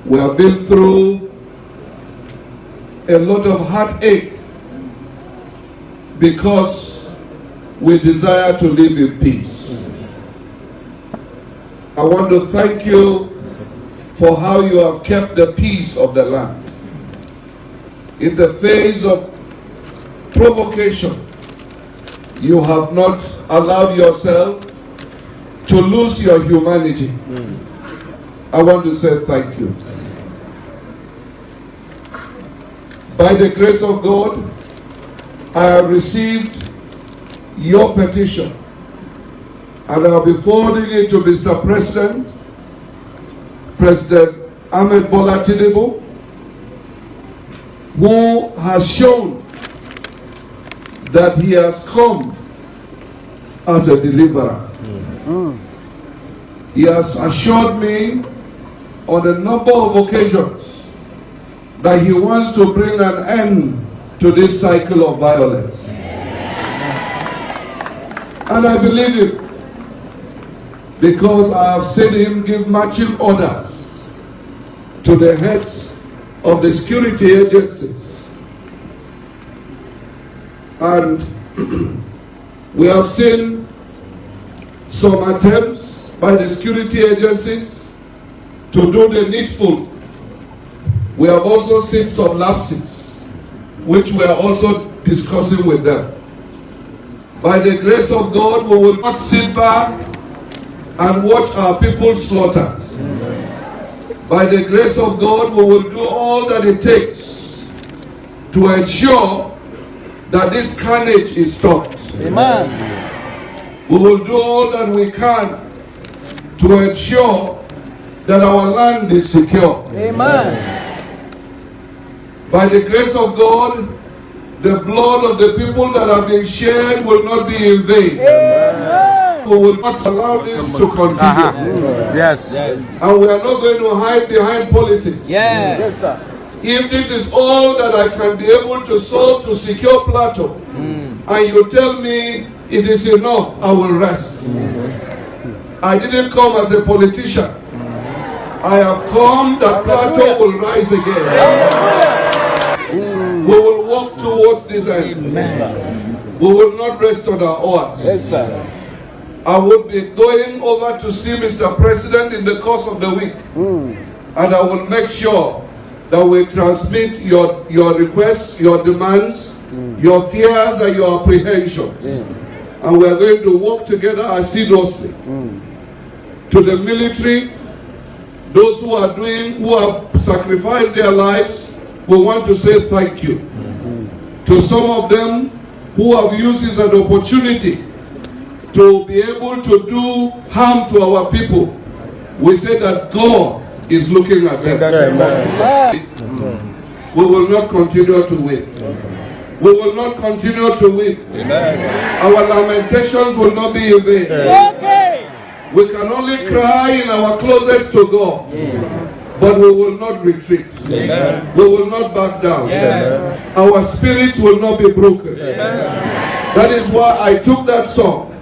We have been through a lot of heartache because we desire to live in peace. I want to thank you for how you have kept the peace of the land. In the face of provocation, you have not allowed yourself to lose your humanity. I want to say thank you. By the grace of God, I have received your petition, and I'll be forwarding it to Mr. President, President Ahmed Bola Tinubu, who has shown that he has come as a deliverer. He has assured me on a number of occasions that he wants to bring an end to this cycle of violence. And I believe it, because I have seen him give marching orders to the heads of the security agencies. And we have seen some attempts by the security agencies to do the needful. We have also seen some lapses, which we are also discussing with them. By the grace of God, we will not sit back and watch our people slaughtered. By the grace of God, we will do all that it takes to ensure that this carnage is stopped. Amen. We will do all that we can to ensure that our land is secure. Amen. By the grace of God, the blood of the people that have been shed will not be in vain. Amen. We will not allow this to continue. Yes. And we are not going to hide behind politics. Yes, sir. If this is all that I can be able to solve to secure Plateau, and you tell me it is enough, I will rest. I didn't come as a politician. I have come that Plateau will rise again. We will walk towards this end. We will not rest on our oars. Yes, sir. I will be going over to see Mr. President in the course of the week. And I will make sure that we transmit your requests, your demands, your fears and your apprehensions. And we are going to work together assiduously. To the military, those who have sacrificed their lives, we want to say thank you. To some of them who have used this as an opportunity to be able to do harm to our people, we say that God is looking at them. We will not continue to wait. We will not continue to wait. Our lamentations will not be in vain. We can only cry in our closets to God, but we will not retreat. We will not back down. Our spirits will not be broken. That is why I took that song.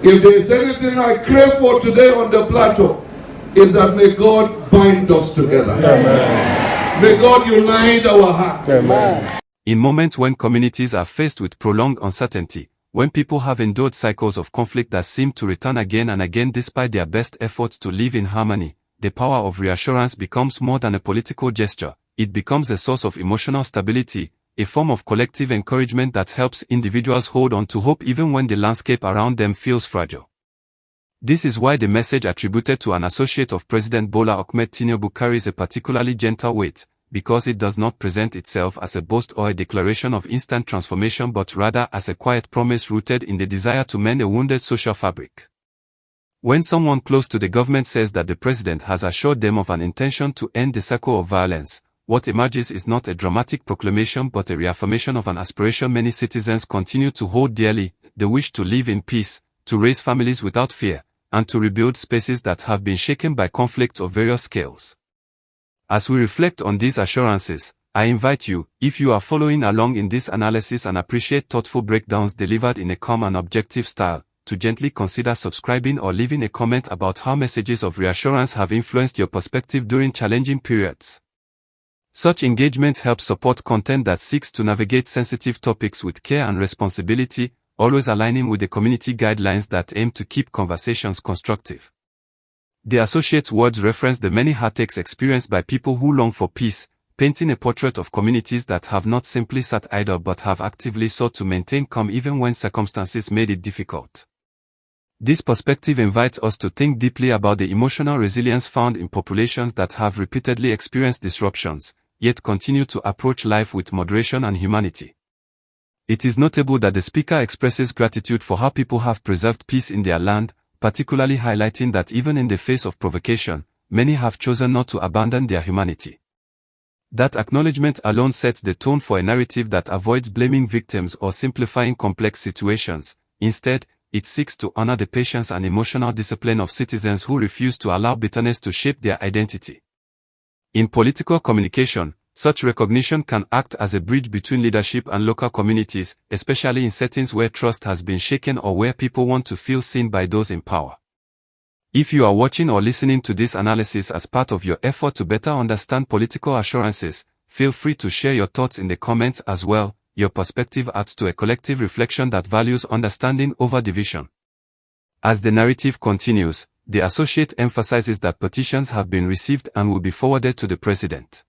If there is anything I crave for today on the plateau, is that may God bind us together. May God unite our hearts. In moments when communities are faced with prolonged uncertainty, when people have endured cycles of conflict that seem to return again and again despite their best efforts to live in harmony, the power of reassurance becomes more than a political gesture. It becomes a source of emotional stability, a form of collective encouragement that helps individuals hold on to hope even when the landscape around them feels fragile. This is why the message attributed to an associate of President Bola Ahmed Tinubu carries a particularly gentle weight, because it does not present itself as a boast or a declaration of instant transformation but rather as a quiet promise rooted in the desire to mend a wounded social fabric. When someone close to the government says that the president has assured them of an intention to end the cycle of violence, what emerges is not a dramatic proclamation but a reaffirmation of an aspiration many citizens continue to hold dearly, the wish to live in peace, to raise families without fear, and to rebuild spaces that have been shaken by conflicts of various scales. As we reflect on these assurances, I invite you, if you are following along in this analysis and appreciate thoughtful breakdowns delivered in a calm and objective style, to gently consider subscribing or leaving a comment about how messages of reassurance have influenced your perspective during challenging periods. Such engagement helps support content that seeks to navigate sensitive topics with care and responsibility, always aligning with the community guidelines that aim to keep conversations constructive. The associate's words reference the many heartaches experienced by people who long for peace, painting a portrait of communities that have not simply sat idle but have actively sought to maintain calm even when circumstances made it difficult. This perspective invites us to think deeply about the emotional resilience found in populations that have repeatedly experienced disruptions, yet continue to approach life with moderation and humanity. It is notable that the speaker expresses gratitude for how people have preserved peace in their land, particularly highlighting that even in the face of provocation, many have chosen not to abandon their humanity. That acknowledgement alone sets the tone for a narrative that avoids blaming victims or simplifying complex situations. Instead, it seeks to honor the patience and emotional discipline of citizens who refuse to allow bitterness to shape their identity. In political communication, such recognition can act as a bridge between leadership and local communities, especially in settings where trust has been shaken or where people want to feel seen by those in power. If you are watching or listening to this analysis as part of your effort to better understand political assurances, feel free to share your thoughts in the comments as well. Your perspective adds to a collective reflection that values understanding over division. As the narrative continues, the associate emphasizes that petitions have been received and will be forwarded to the president.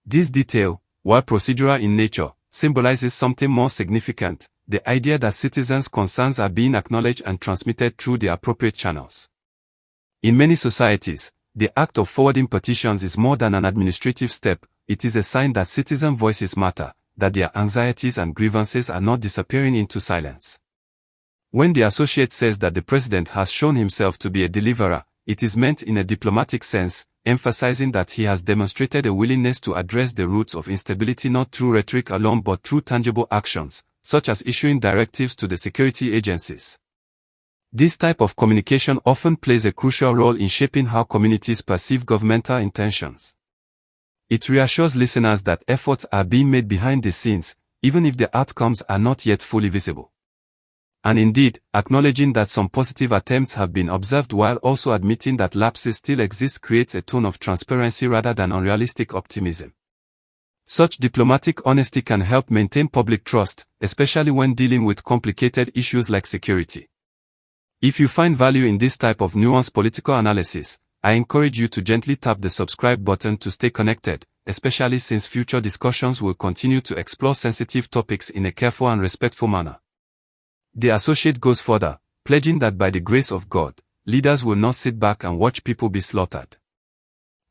This detail, while procedural in nature, symbolizes something more significant: the idea that citizens' concerns are being acknowledged and transmitted through the appropriate channels. In many societies, the act of forwarding petitions is more than an administrative step. It is a sign that citizen voices matter, that their anxieties and grievances are not disappearing into silence. When the associate says that the president has shown himself to be a deliverer, it is meant in a diplomatic sense, emphasizing that he has demonstrated a willingness to address the roots of instability not through rhetoric alone but through tangible actions, such as issuing directives to the security agencies. This type of communication often plays a crucial role in shaping how communities perceive governmental intentions. It reassures listeners that efforts are being made behind the scenes, even if the outcomes are not yet fully visible. And indeed, acknowledging that some positive attempts have been observed while also admitting that lapses still exist creates a tone of transparency rather than unrealistic optimism. Such diplomatic honesty can help maintain public trust, especially when dealing with complicated issues like security. If you find value in this type of nuanced political analysis, I encourage you to gently tap the subscribe button to stay connected, especially since future discussions will continue to explore sensitive topics in a careful and respectful manner. The associate goes further, pledging that by the grace of God, leaders will not sit back and watch people be slaughtered.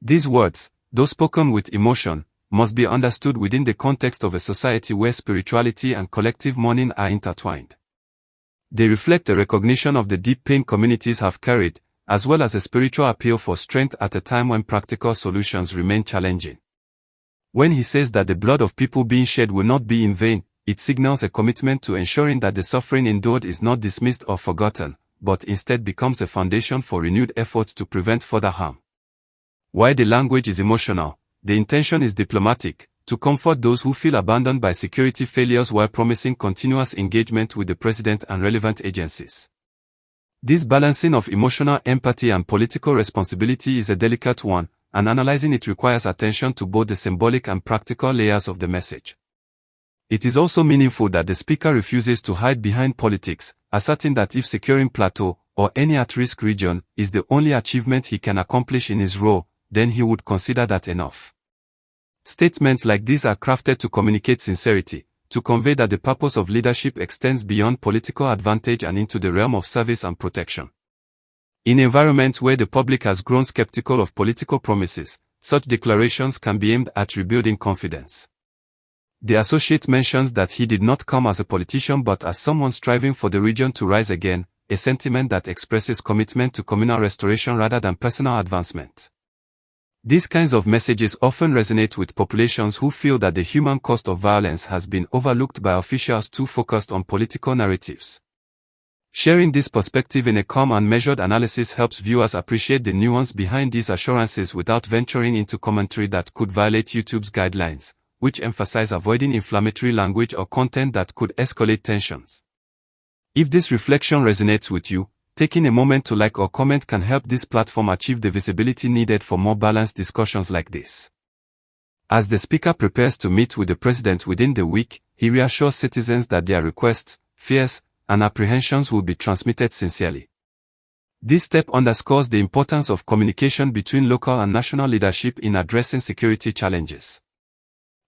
These words, though spoken with emotion, must be understood within the context of a society where spirituality and collective mourning are intertwined. They reflect a recognition of the deep pain communities have carried, as well as a spiritual appeal for strength at a time when practical solutions remain challenging. When he says that the blood of people being shed will not be in vain, it signals a commitment to ensuring that the suffering endured is not dismissed or forgotten, but instead becomes a foundation for renewed efforts to prevent further harm. While the language is emotional, the intention is diplomatic, to comfort those who feel abandoned by security failures while promising continuous engagement with the president and relevant agencies. This balancing of emotional empathy and political responsibility is a delicate one, and analyzing it requires attention to both the symbolic and practical layers of the message. It is also meaningful that the speaker refuses to hide behind politics, asserting that if securing Plateau, or any at-risk region, is the only achievement he can accomplish in his role, then he would consider that enough. Statements like these are crafted to communicate sincerity, to convey that the purpose of leadership extends beyond political advantage and into the realm of service and protection. In environments where the public has grown skeptical of political promises, such declarations can be aimed at rebuilding confidence. The associate mentions that he did not come as a politician but as someone striving for the region to rise again, a sentiment that expresses commitment to communal restoration rather than personal advancement. These kinds of messages often resonate with populations who feel that the human cost of violence has been overlooked by officials too focused on political narratives. Sharing this perspective in a calm and measured analysis helps viewers appreciate the nuance behind these assurances without venturing into commentary that could violate YouTube's guidelines, which emphasize avoiding inflammatory language or content that could escalate tensions. If this reflection resonates with you, taking a moment to like or comment can help this platform achieve the visibility needed for more balanced discussions like this. As the speaker prepares to meet with the president within the week, he reassures citizens that their requests, fears, and apprehensions will be transmitted sincerely. This step underscores the importance of communication between local and national leadership in addressing security challenges.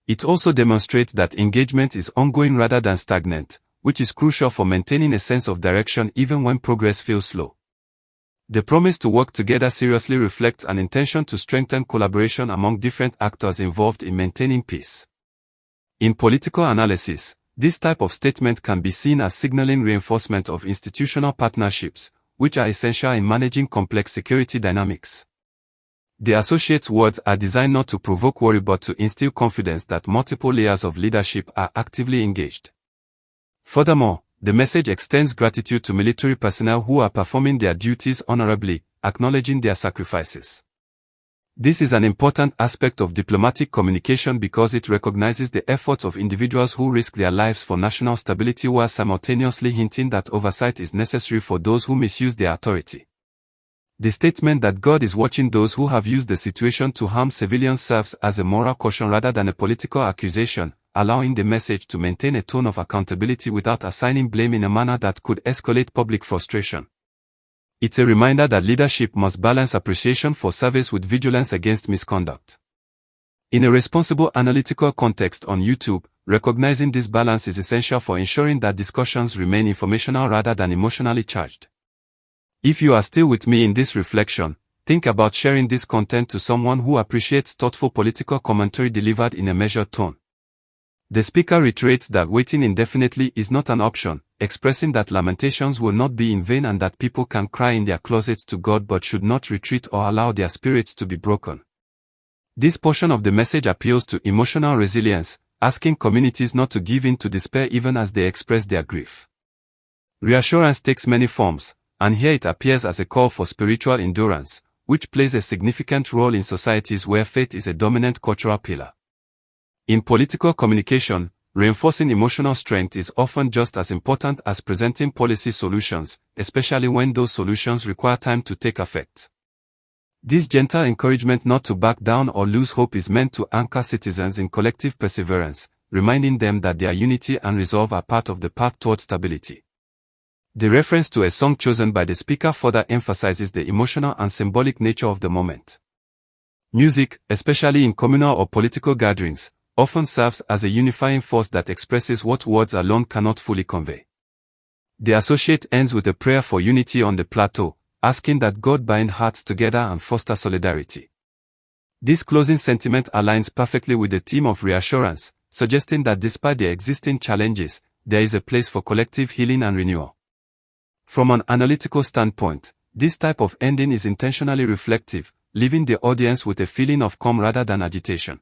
It also demonstrates that engagement is ongoing rather than stagnant, which is crucial for maintaining a sense of direction even when progress feels slow. The promise to work together seriously reflects an intention to strengthen collaboration among different actors involved in maintaining peace. In political analysis, this type of statement can be seen as signaling reinforcement of institutional partnerships, which are essential in managing complex security dynamics. The associates' words are designed not to provoke worry but to instill confidence that multiple layers of leadership are actively engaged. Furthermore, the message extends gratitude to military personnel who are performing their duties honorably, acknowledging their sacrifices. This is an important aspect of diplomatic communication because it recognizes the efforts of individuals who risk their lives for national stability while simultaneously hinting that oversight is necessary for those who misuse their authority. The statement that God is watching those who have used the situation to harm civilians serves as a moral caution rather than a political accusation, allowing the message to maintain a tone of accountability without assigning blame in a manner that could escalate public frustration. It's a reminder that leadership must balance appreciation for service with vigilance against misconduct. In a responsible analytical context on YouTube, recognizing this balance is essential for ensuring that discussions remain informational rather than emotionally charged. If you are still with me in this reflection, think about sharing this content to someone who appreciates thoughtful political commentary delivered in a measured tone. The speaker reiterates that waiting indefinitely is not an option, expressing that lamentations will not be in vain and that people can cry in their closets to God but should not retreat or allow their spirits to be broken. This portion of the message appeals to emotional resilience, asking communities not to give in to despair even as they express their grief. Reassurance takes many forms, and here it appears as a call for spiritual endurance, which plays a significant role in societies where faith is a dominant cultural pillar. In political communication, reinforcing emotional strength is often just as important as presenting policy solutions, especially when those solutions require time to take effect. This gentle encouragement not to back down or lose hope is meant to anchor citizens in collective perseverance, reminding them that their unity and resolve are part of the path toward stability. The reference to a song chosen by the speaker further emphasizes the emotional and symbolic nature of the moment. Music, especially in communal or political gatherings, often serves as a unifying force that expresses what words alone cannot fully convey. The associate ends with a prayer for unity on the plateau, asking that God bind hearts together and foster solidarity. This closing sentiment aligns perfectly with the theme of reassurance, suggesting that despite the existing challenges, there is a place for collective healing and renewal. From an analytical standpoint, this type of ending is intentionally reflective, leaving the audience with a feeling of calm rather than agitation.